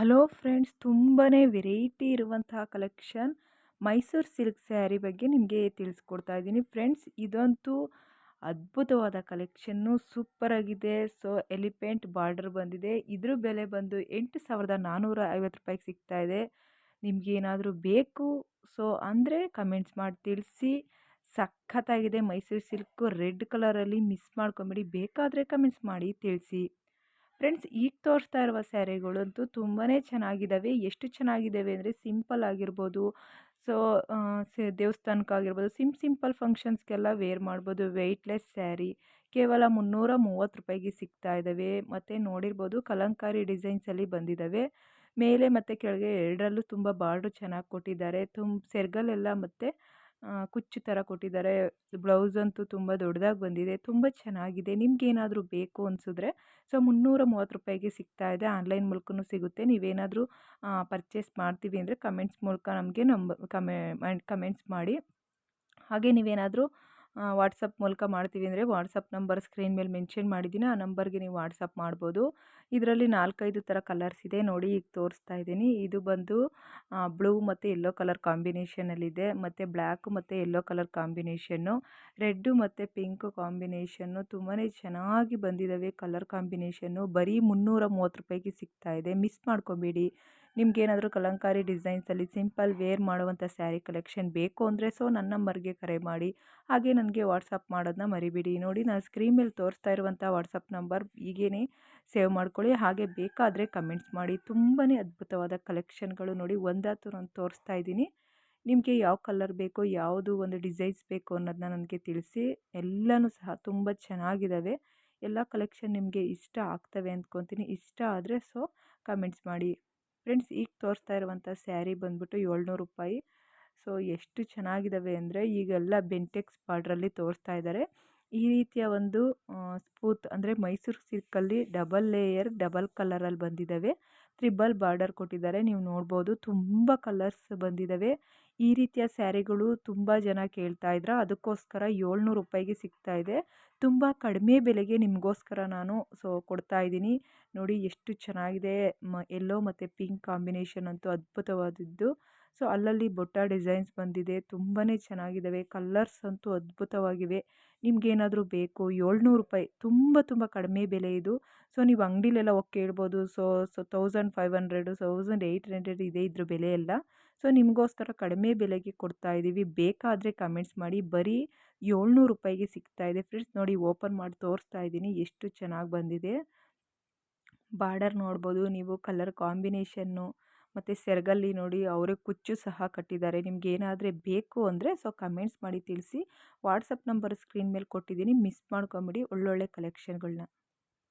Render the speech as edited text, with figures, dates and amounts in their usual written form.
Hello friends, ತುಂಬಾನೇ variety ಇರುವಂತಹ collection Mysuru silk sari ಬಗ್ಗೆ ನಿಮಗೆ ತಿಳಿಸ್ಕೊಡ್ತಾ ಇದ್ದೀನಿ ಫ್ರೆಂಡ್ಸ್. ಇದಂತೂ ಅದ್ಭುತವಾದ ಕಲೆಕ್ಷನ್ನು, ಸೂಪರ್ ಆಗಿದೆ. ಸೊ ಎಲಿಫೆಂಟ್ ಬಾರ್ಡರ್ ಬಂದಿದೆ. ಇದ್ರ ಬೆಲೆ ಬಂದು 8,450 ರೂಪಾಯಿಗೆ ಸಿಗ್ತಾ ಇದೆ. ನಿಮ್ಗೆ ಏನಾದರೂ ಬೇಕು ಸೊ ಅಂದರೆ ಕಮೆಂಟ್ಸ್ ಮಾಡಿ ತಿಳಿಸಿ. ಸಖತ್ತಾಗಿದೆ ಮೈಸೂರು ಸಿಲ್ಕು, ರೆಡ್ ಕಲರಲ್ಲಿ ಮಿಸ್ ಮಾಡ್ಕೊಂಬಿಡಿ. ಬೇಕಾದರೆ ಕಮೆಂಟ್ಸ್ ಮಾಡಿ ತಿಳಿಸಿ ಫ್ರೆಂಡ್ಸ್. ಈಗ ತೋರಿಸ್ತಾ ಇರುವ ಸ್ಯಾರಿಗಳಂತೂ ತುಂಬಾ ಚೆನ್ನಾಗಿದ್ದಾವೆ. ಎಷ್ಟು ಚೆನ್ನಾಗಿದ್ದಾವೆ ಅಂದರೆ ಸಿಂಪಲ್ ಆಗಿರ್ಬೋದು, ಸೊ ದೇವಸ್ಥಾನಕ್ಕಾಗಿರ್ಬೋದು, ಸಿಂಪಲ್ ಫಂಕ್ಷನ್ಸ್ಗೆಲ್ಲ ವೇರ್ ಮಾಡ್ಬೋದು. ವೆಯ್ಟ್ಲೆಸ್ ಸ್ಯಾರಿ ಕೇವಲ 330 ರೂಪಾಯಿಗೆ ಸಿಗ್ತಾ ಇದ್ದಾವೆ. ಮತ್ತು ನೋಡಿರ್ಬೋದು ಕಲಂಕಾರಿ ಡಿಸೈನ್ಸಲ್ಲಿ ಬಂದಿದ್ದಾವೆ. ಮೇಲೆ ಮತ್ತು ಕೆಳಗೆ ಎರಡರಲ್ಲೂ ತುಂಬ ಬಾರ್ಡ್ರ್ ಚೆನ್ನಾಗಿ ಕೊಟ್ಟಿದ್ದಾರೆ. ಸೆರ್ಗಲೆಲ್ಲ ಮತ್ತು ಕುಚ್ಚು ಥರ ಕೊಟ್ಟಿದ್ದಾರೆ. ಬ್ಲೌಸ್ ಅಂತೂ ತುಂಬ ದೊಡ್ಡದಾಗಿ ಬಂದಿದೆ, ತುಂಬ ಚೆನ್ನಾಗಿದೆ. ನಿಮ್ಗೇನಾದರೂ ಬೇಕು ಅನಿಸಿದ್ರೆ ಸೊ 330 ರೂಪಾಯಿಗೆ ಸಿಗ್ತಾ ಇದೆ. ಆನ್ಲೈನ್ ಮೂಲಕನೂ ಸಿಗುತ್ತೆ. ನೀವೇನಾದರೂ ಪರ್ಚೇಸ್ ಮಾಡ್ತೀವಿ ಅಂದರೆ ಕಮೆಂಟ್ಸ್ ಮೂಲಕ ನಮಗೆ ಕಮೆಂಟ್ಸ್ ಮಾಡಿ. ಹಾಗೆ ನೀವೇನಾದರೂ ವಾಟ್ಸಪ್ ಮೂಲಕ ಮಾಡ್ತೀವಿ ಅಂದರೆ ವಾಟ್ಸಪ್ ನಂಬರ್ ಸ್ಕ್ರೀನ್ ಮೇಲೆ ಮೆನ್ಷನ್ ಮಾಡಿದ್ದೀನಿ, ಆ ನಂಬರ್ಗೆ ನೀವು ವಾಟ್ಸಪ್ ಮಾಡ್ಬೋದು. ಇದರಲ್ಲಿ 4-5 ಥರ ಕಲರ್ಸ್ ಇದೆ ನೋಡಿ, ಈಗ ತೋರಿಸ್ತಾ ಇದ್ದೀನಿ. ಇದು ಬಂದು ಬ್ಲೂ ಮತ್ತು ಯೆಲ್ಲೋ ಕಲರ್ ಕಾಂಬಿನೇಷನಲ್ಲಿದೆ, ಮತ್ತು ಬ್ಲ್ಯಾಕು ಮತ್ತು ಯೆಲ್ಲೋ ಕಲರ್ ಕಾಂಬಿನೇಷನ್ನು, ರೆಡ್ಡು ಮತ್ತು ಪಿಂಕ್ ಕಾಂಬಿನೇಷನ್ನು. ತುಂಬಾ ಚೆನ್ನಾಗಿ ಬಂದಿದ್ದಾವೆ ಕಲರ್ ಕಾಂಬಿನೇಷನ್ನು. ಬರೀ 330 ರೂಪಾಯಿಗೆ ಸಿಗ್ತಾ ಇದೆ. ಮಿಸ್ ಮಾಡ್ಕೊಬೇಡಿ. ನಿಮ್ಗೇನಾದರೂ ಕಲಂಕಾರಿ ಡಿಸೈನ್ಸಲ್ಲಿ ಸಿಂಪಲ್ ವೇರ್ ಮಾಡುವಂಥ ಸ್ಯಾರಿ ಕಲೆಕ್ಷನ್ ಬೇಕು ಅಂದರೆ ಸೊ ನನ್ನ ನಂಬರ್ಗೆ ಕರೆ ಮಾಡಿ. ಹಾಗೆ ನನಗೆ ವಾಟ್ಸಪ್ ಮಾಡೋದನ್ನ ಮರಿಬೇಡಿ. ನೋಡಿ, ನಾನು ಸ್ಕ್ರೀನ್ ಮೇಲೆ ತೋರಿಸ್ತಾ ಇರುವಂಥ ವಾಟ್ಸಪ್ ನಂಬರ್ ಈಗೇನೆ ಸೇವ್ ಮಾಡ್ಕೊಳ್ಳಿ. ಹಾಗೆ ಬೇಕಾದರೆ ಕಮೆಂಟ್ಸ್ ಮಾಡಿ. ತುಂಬಾ ಅದ್ಭುತವಾದ ಕಲೆಕ್ಷನ್ಗಳು ನೋಡಿ, ಒಂದಾತು ನಾನು ತೋರಿಸ್ತಾ ಇದ್ದೀನಿ. ನಿಮಗೆ ಯಾವ ಕಲರ್ ಬೇಕೋ, ಯಾವುದು ಒಂದು ಡಿಸೈನ್ಸ್ ಬೇಕು ಅನ್ನೋದನ್ನ ನನಗೆ ತಿಳಿಸಿ. ಎಲ್ಲನೂ ಸಹ ತುಂಬ ಚೆನ್ನಾಗಿದ್ದಾವೆ. ಎಲ್ಲ ಕಲೆಕ್ಷನ್ ನಿಮಗೆ ಇಷ್ಟ ಆಗ್ತವೆ ಅಂದ್ಕೊತೀನಿ. ಇಷ್ಟ ಆದರೆ ಸೊ ಕಮೆಂಟ್ಸ್ ಮಾಡಿ ಫ್ರೆಂಡ್ಸ್. ಈಗ ತೋರಿಸ್ತಾ ಇರುವಂಥ ಸ್ಯಾರಿ ಬಂದ್ಬಿಟ್ಟು 700 ರೂಪಾಯಿ. ಸೊ ಎಷ್ಟು ಚೆನ್ನಾಗಿದ್ದಾವೆ ಅಂದರೆ ಈಗೆಲ್ಲ ಬೆಂಟೆಕ್ಸ್ ಬಾರ್ಡ್ರಲ್ಲಿ ತೋರಿಸ್ತಾ ಇದ್ದಾರೆ. ಈ ರೀತಿಯ ಒಂದು ಸ್ಪೂತ್ ಅಂದರೆ ಮೈಸೂರು ಸಿಲ್ಕಲ್ಲಿ ಡಬಲ್ ಲೇಯರ್ ಡಬಲ್ ಕಲರಲ್ಲಿ ಬಂದಿದ್ದಾವೆ. ತ್ರಿಬಲ್ ಬಾರ್ಡರ್ ಕೊಟ್ಟಿದ್ದಾರೆ, ನೀವು ನೋಡ್ಬೋದು. ತುಂಬ ಕಲರ್ಸ್ ಬಂದಿದ್ದಾವೆ. ಈ ರೀತಿಯ ಸ್ಯಾರಿಗಳು ತುಂಬ ಜನ ಕೇಳ್ತಾ ಇದ್ರು, ಅದಕ್ಕೋಸ್ಕರ 700 ರೂಪಾಯಿಗೆ ಸಿಗ್ತಾ ಇದೆ. ತುಂಬ ಕಡಿಮೆ ಬೆಲೆಗೆ ನಿಮಗೋಸ್ಕರ ನಾನು ಕೊಡ್ತಾ ಇದ್ದೀನಿ. ನೋಡಿ ಎಷ್ಟು ಚೆನ್ನಾಗಿದೆ. ಯೆಲ್ಲೋ ಮತ್ತು ಪಿಂಕ್ ಕಾಂಬಿನೇಷನ್ ಅಂತೂ ಅದ್ಭುತವಾದದ್ದು. ಸೊ ಅಲ್ಲಲ್ಲಿ ಬುಟ್ಟ ಡಿಸೈನ್ಸ್ ಬಂದಿದೆ, ತುಂಬಾ ಚೆನ್ನಾಗಿದ್ದಾವೆ. ಕಲರ್ಸ್ ಅಂತೂ ಅದ್ಭುತವಾಗಿವೆ. ನಿಮ್ಗೇನಾದರೂ ಬೇಕು 700 ರೂಪಾಯಿ, ತುಂಬ ತುಂಬ ಕಡಿಮೆ ಬೆಲೆ ಇದು. ಸೊ ನೀವು ಅಂಗಡಿಲೆಲ್ಲ ಹೋಗಿ ಕೇಳ್ಬೋದು. ಸೊ 1500 1800 ಇದೆ ಇದ್ರ ಬೆಲೆ ಎಲ್ಲ. ಸೊ ನಿಮಗೋಸ್ಕರ ಕಡಿಮೆ ಬೆಲೆಗೆ ಕೊಡ್ತಾ ಇದ್ದೀವಿ. ಬೇಕಾದರೆ ಕಮೆಂಟ್ಸ್ ಮಾಡಿ. ಬರೀ 700 ರೂಪಾಯಿಗೆ ಸಿಗ್ತಾ ಇದೆ ಫ್ರೆಂಡ್ಸ್. ನೋಡಿ, ಓಪನ್ ಮಾಡಿ ತೋರಿಸ್ತಾ ಇದ್ದೀನಿ ಎಷ್ಟು ಚೆನ್ನಾಗಿ ಬಂದಿದೆ. ಬಾರ್ಡರ್ ನೋಡ್ಬೋದು ನೀವು, ಕಲರ್ ಕಾಂಬಿನೇಷನ್ನು ಮತ್ತು ಸೆರಗಲ್ಲಿ ನೋಡಿ ಅವರೇ ಕುಚ್ಚು ಸಹ ಕಟ್ಟಿದ್ದಾರೆ. ನಿಮ್ಗೆ ಏನಾದರೆ ಬೇಕು ಅಂದರೆ ಸೊ ಕಮೆಂಟ್ಸ್ ಮಾಡಿ ತಿಳಿಸಿ. ವಾಟ್ಸಪ್ ನಂಬರ್ ಸ್ಕ್ರೀನ್ ಮೇಲೆ ಕೊಟ್ಟಿದ್ದೀನಿ, ಮಿಸ್ ಮಾಡ್ಕೊಂಬಿಡಿ ಒಳ್ಳೊಳ್ಳೆ ಕಲೆಕ್ಷನ್ಗಳನ್ನ.